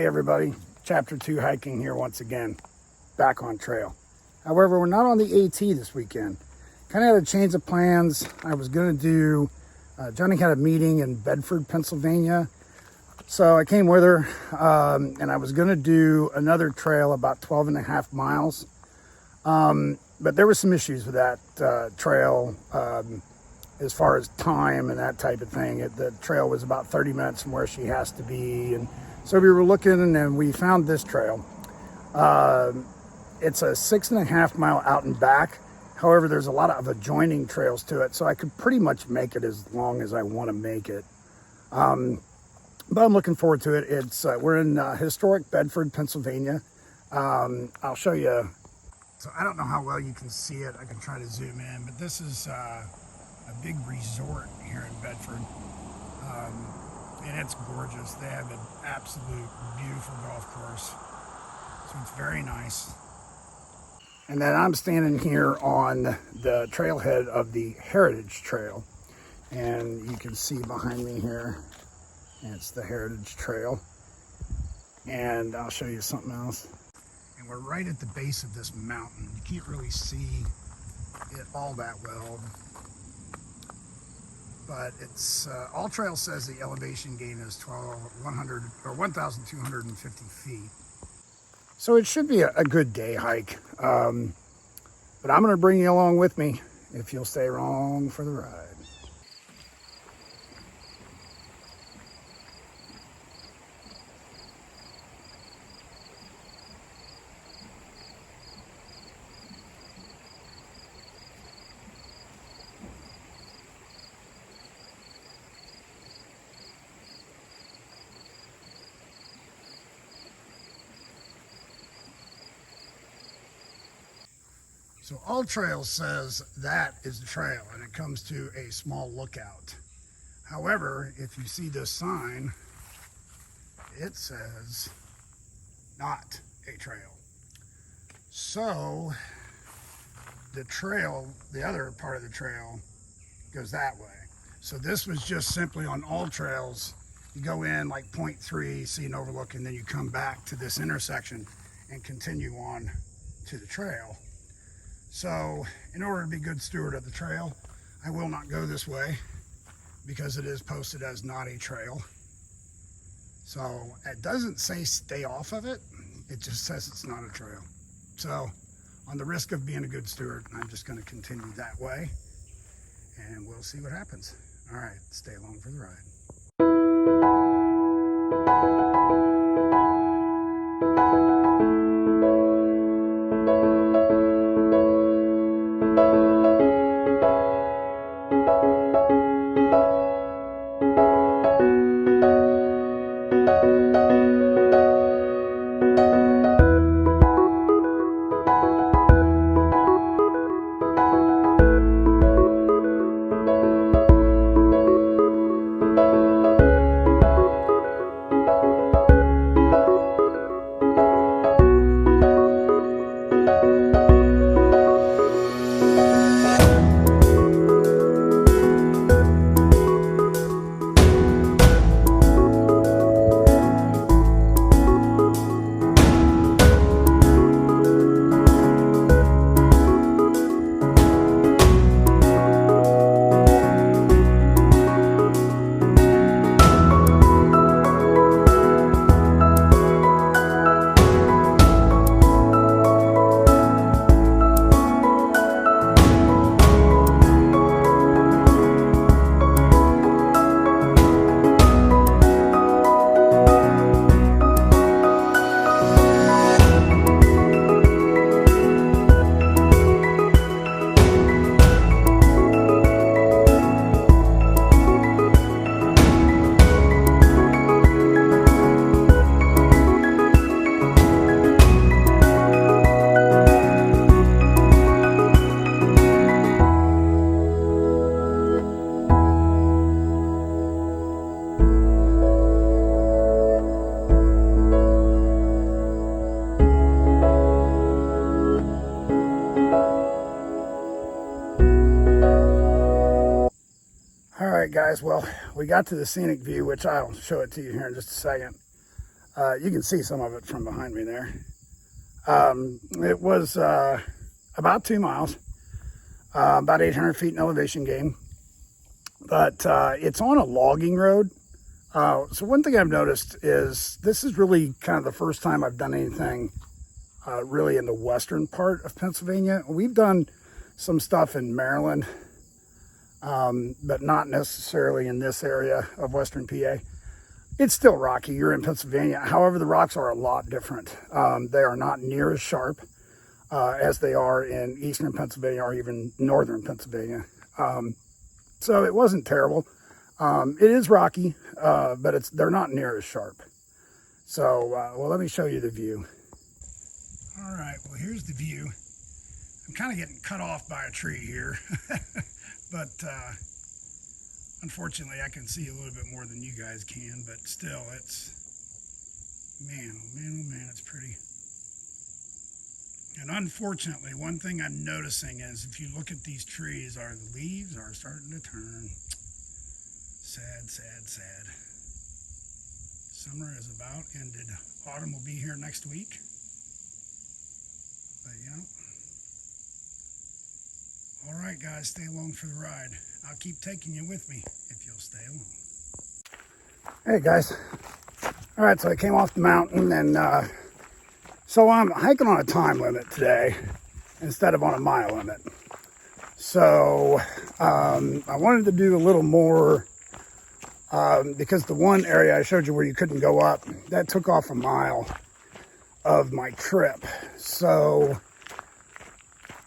Hey everybody, Chapter 2 hiking here once again, back on trail. However, we're not on the AT this weekend. Kind of had a change of plans. I was going to do, Johnny had a meeting in Bedford, Pennsylvania. So I came with her and I was going to do another trail about 12 and a half miles. But there were some issues with that trail as far as time and that type of thing. The trail was about 30 minutes from where she has to be. And so we were looking and we found this trail. It's a 6.5 mile out and back. However, there's a lot of adjoining trails to it. So I could pretty much make it as long as I want to make it. But I'm looking forward to it. We're in historic Bedford, Pennsylvania. I'll show you. So I don't know how well you can see it. I can try to zoom in, but this is a big resort here in Bedford. And it's gorgeous. They have an absolute beautiful golf course. So it's very nice. And then I'm standing here on the trailhead of the Heritage Trail. And you can see behind me here, it's the Heritage Trail. And I'll show you something else. And we're right at the base of this mountain. You can't really see it all that well. But it's All Trail says the elevation gain is 1,250 feet. So it should be a good day hike. But I'm going to bring you along with me if you'll stay along for the ride. So All Trail says that is the trail and it comes to a small lookout. However, if you see this sign, it says not a trail. So the trail, the other part of the trail goes that way. So this was just simply on All Trails. You go in like 0.3, see an overlook, and then you come back to this intersection and continue on to the trail. So in order to be a good steward of the trail, I will not go this way because it is posted as not a trail. So it doesn't say stay off of it. It just says it's not a trail. So on the risk of being a good steward, I'm just going to continue that way and we'll see what happens. All right, stay along for the ride. All right, guys, well, we got to the scenic view, which I'll show it to you here in just a second. You can see some of it from behind me there. It was about 2 miles, about 800 feet in elevation gain, but it's on a logging road. So one thing I've noticed is this is really kind of the first time I've done anything really in the western part of Pennsylvania. We've done some stuff in Maryland, but not necessarily in this area of western PA. It's still rocky. You're in Pennsylvania. However, the rocks are a lot different. They are not near as sharp as they are in eastern Pennsylvania or even northern Pennsylvania. So it wasn't terrible. It is rocky, but they're not near as sharp. So, well, let me show you the view. All right, well, here's the view. I'm kind of getting cut off by a tree here, but unfortunately I can see a little bit more than you guys can, but still, it's, man, oh man, oh man, it's pretty. And unfortunately, one thing I'm noticing is if you look at these trees, the leaves are starting to turn. Sad, sad, sad. Summer is about ended. Autumn will be here next week. But yeah. All right, guys, stay along for the ride. I'll keep taking you with me if you'll stay along. Hey, guys. All right, so I came off the mountain, and so I'm hiking on a time limit today instead of on a mile limit. So I wanted to do a little more because the one area I showed you where you couldn't go up, that took off a mile of my trip. So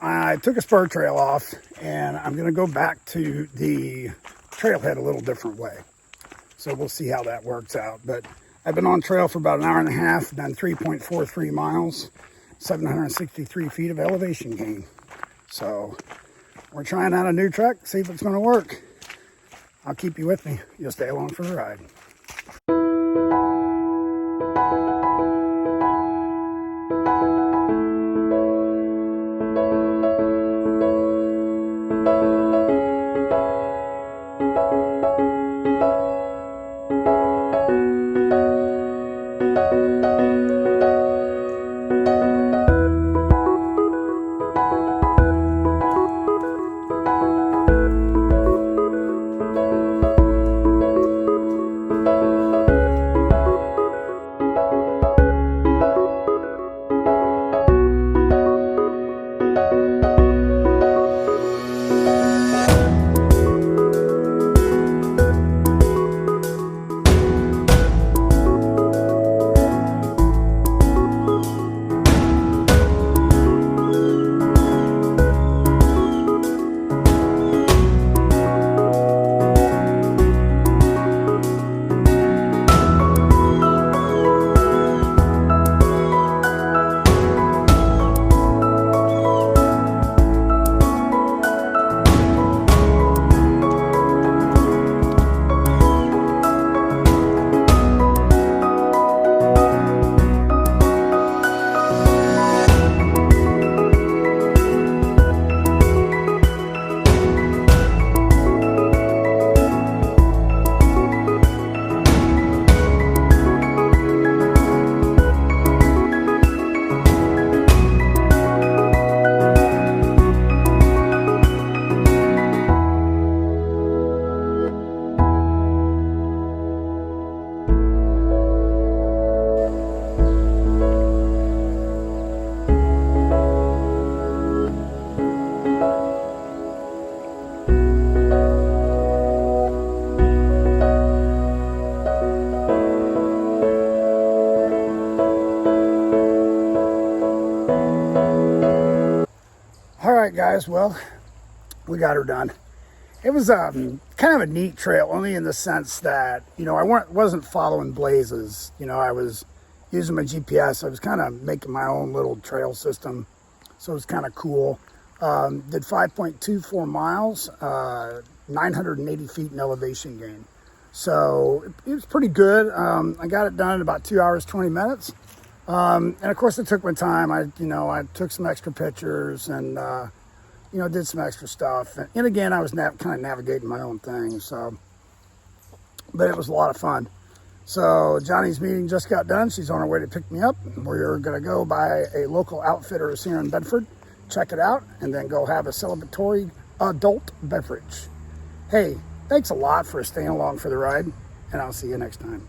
I took a spur trail off, and I'm going to go back to the trailhead a little different way. So we'll see how that works out. But I've been on trail for about an hour and a half, done 3.43 miles, 763 feet of elevation gain. So we're trying out a new trek, see if it's going to work. I'll keep you with me. You'll stay along for the ride. right, guys, well, we got her done. It was kind of a neat trail, only in the sense that, you know, I wasn't following blazes. You know, I was using my GPS. I was kind of making my own little trail system, so it was kind of cool. Did 5.24 miles, 980 feet in elevation gain. So it was pretty good. I got it done in about 2 hours, 20 minutes. And of course I took my time. I took some extra pictures and, did some extra stuff. And again, I was kind of navigating my own thing. So, but it was a lot of fun. So Johnny's meeting just got done. She's on her way to pick me up. We're going to go by a local outfitter here in Bedford, check it out, and then go have a celebratory adult beverage. Hey, thanks a lot for staying along for the ride, and I'll see you next time.